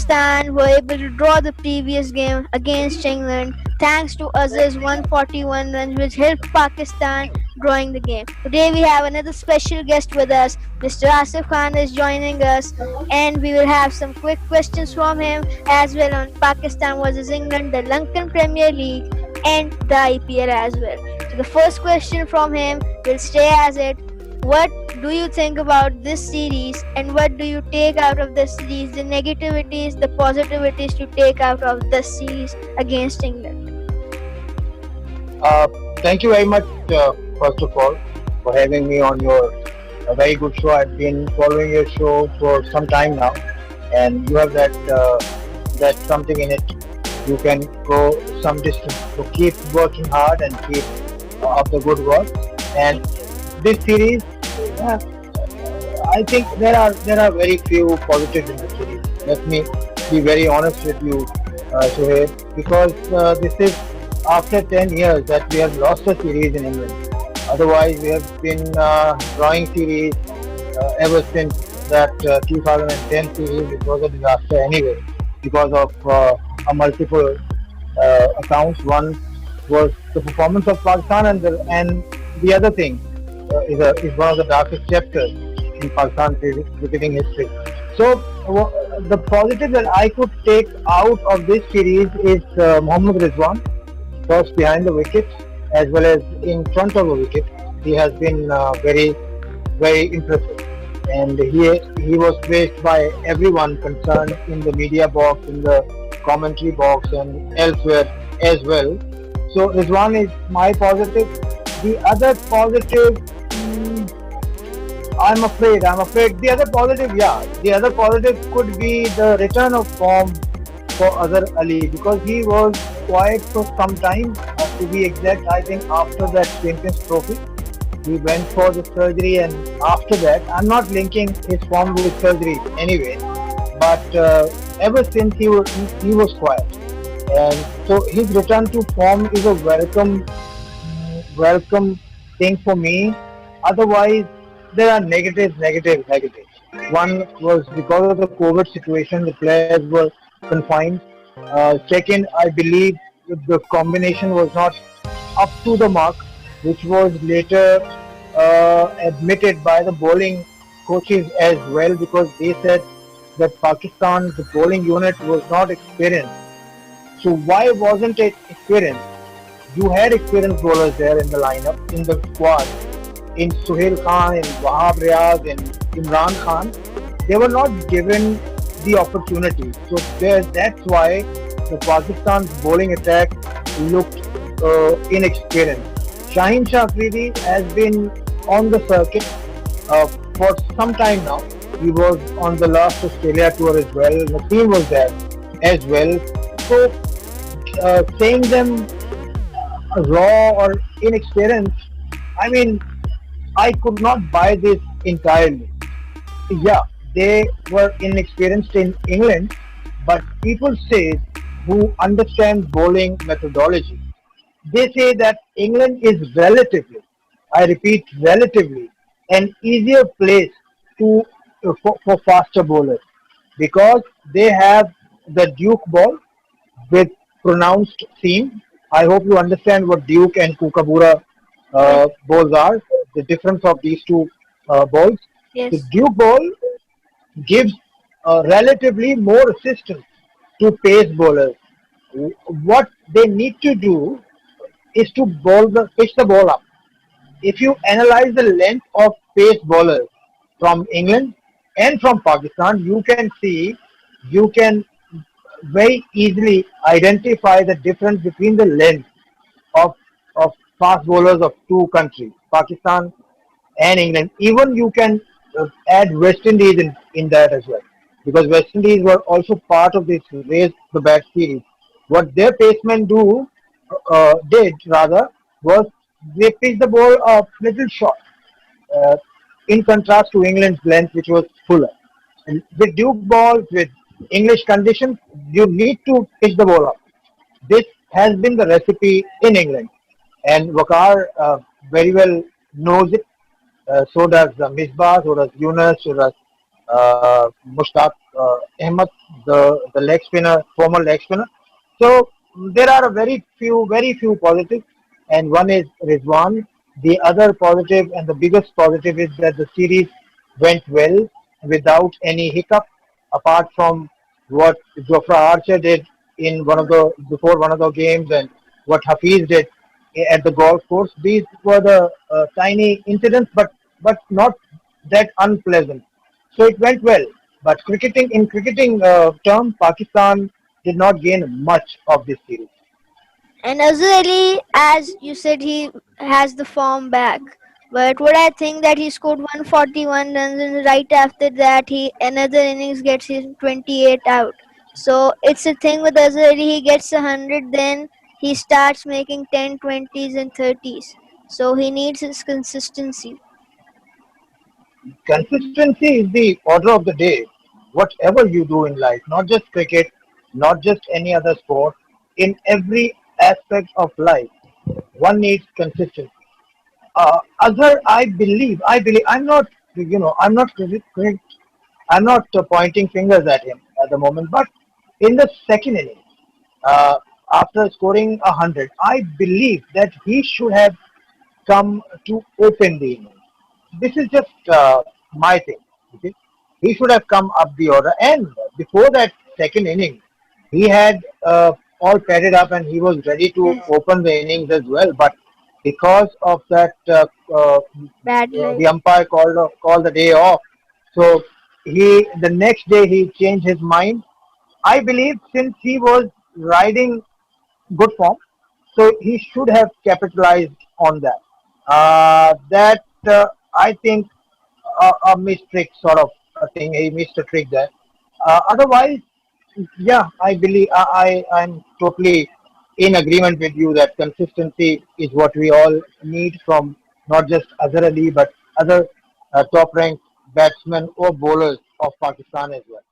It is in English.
Pakistan were able to draw the previous game against England thanks to Aziz's 141 runs which helped Pakistan drawing the game. Today we have another special guest with us. Mr. Asif Khan is joining us and we will have some quick questions from him as well on Pakistan versus England, the Lankan Premier League and the IPL as well. So the first question from him will stay as it. What do you think about this series and what do you take out of this series, the negativities, the positivities to take out of this series against England? Uh, Thank you very much, first of all, for having me on your very good show. I've been following your show for some time now, and you have that something in it. You can go some distance. So keep working hard and keep up the good work. And this series, uh, I think there are very few positives in the series. Let me be very honest with you, Suhail, because this is after 10 years that we have lost a series in England. Otherwise, we have been drawing series ever since that 2010 series. It was a disaster anyway because of a multiple accounts. One was the performance of Pakistan, and the other thing is one of the darkest chapters in Pakistan cricketing history. So the positive that I could take out of this series is Mohammad Rizwan, first behind the wicket as well as in front of the wicket. He has been very impressive, and he was praised by everyone concerned in the media box, in the commentary box, and elsewhere as well. So Rizwan is my positive. The other positive, I'm afraid the other positive, the other positive could be the return of form for Azhar Ali because he was quiet for some time. To be exact, I think after that Champions Trophy, he went for the surgery, and after that, I'm not linking his form with surgery anyway, but ever since he was quiet, and so his return to form is a welcome thing for me. Otherwise, there are negatives. One was because of the COVID situation, the players were confined. Second, I believe the combination was not up to the mark, which was later admitted by the bowling coaches as well, because they said that Pakistan's bowling unit was not experienced. So why wasn't it experienced? You had experienced bowlers there in the lineup, in the squad, in Suhail Khan, in Wahab Riaz, in Imran Khan. They were not given the opportunity. So that's why the Pakistan's bowling attack looked inexperienced. Shaheen Shah Afridi has been on the circuit for some time now. He was on the last Australia tour as well. Naseem was there as well. So saying them raw or inexperienced, I mean, I could not buy this entirely. Yeah, they were inexperienced in England, but people say who understand bowling methodology, they say that England is relatively, I repeat, relatively an easier place to for faster bowlers because they have the Duke ball with pronounced seam. I hope you understand what Duke and Kookaburra balls are, the difference of these two balls. The Yes. Duke ball gives relatively more assistance to pace bowlers. What they need to do is to pitch the ball up. If you analyze the length of pace bowlers from England and from Pakistan, you can very easily identify the difference between the length of of fast bowlers of two countries, Pakistan and England. Even you can add West Indies in that as well, because West Indies were also part of this race the bat series. What their pacemen did rather was they pitched the ball a little short, uh, in contrast to England's length, which was fuller. And with Duke balls, with English conditions, you need to pitch the ball up. This has been the recipe in England, and Wakar very well knows it. So does Misbah, so does Yunus, so does Mushtaq Ahmed, the leg spinner, former leg spinner. So there are a very few positives, and one is Rizwan. The other positive and the biggest positive is that the series went well without any hiccup, apart from what Jofra Archer did in one of the before one of the games and what Hafiz did at the golf course. These were the tiny incidents, but not that unpleasant. So it went well. But cricketing term, Pakistan did not gain much of this series. And Azhar Ali, as you said, he has the form back. But what I think that he scored 141 runs, and right after that, he another innings gets his 28 out. So it's a thing with Azhar Ali. He gets 100, then he starts making 10, 20s, and 30s. So he needs his consistency. Consistency is the order of the day. Whatever you do in life, not just cricket, not just any other sport, in every aspect of life, one needs consistency. Azhar, I'm not, I'm not pointing fingers at him at the moment, but in the second inning, uh, after scoring 100, I believe that he should have come to open the inning. This is just my thing. Okay? He should have come up the order, and before that second inning, he had all padded up and he was ready to Yes. open the innings as well. But because of that, Bad luck. the umpire called the day off. So the next day he changed his mind. I believe since he was riding good form, so he should have capitalized on that. I think a missed trick sort of a thing. He missed a trick there. Otherwise, yeah, I believe I'm totally in agreement with you that consistency is what we all need from not just Azhar Ali but other top ranked batsmen or bowlers of Pakistan as well.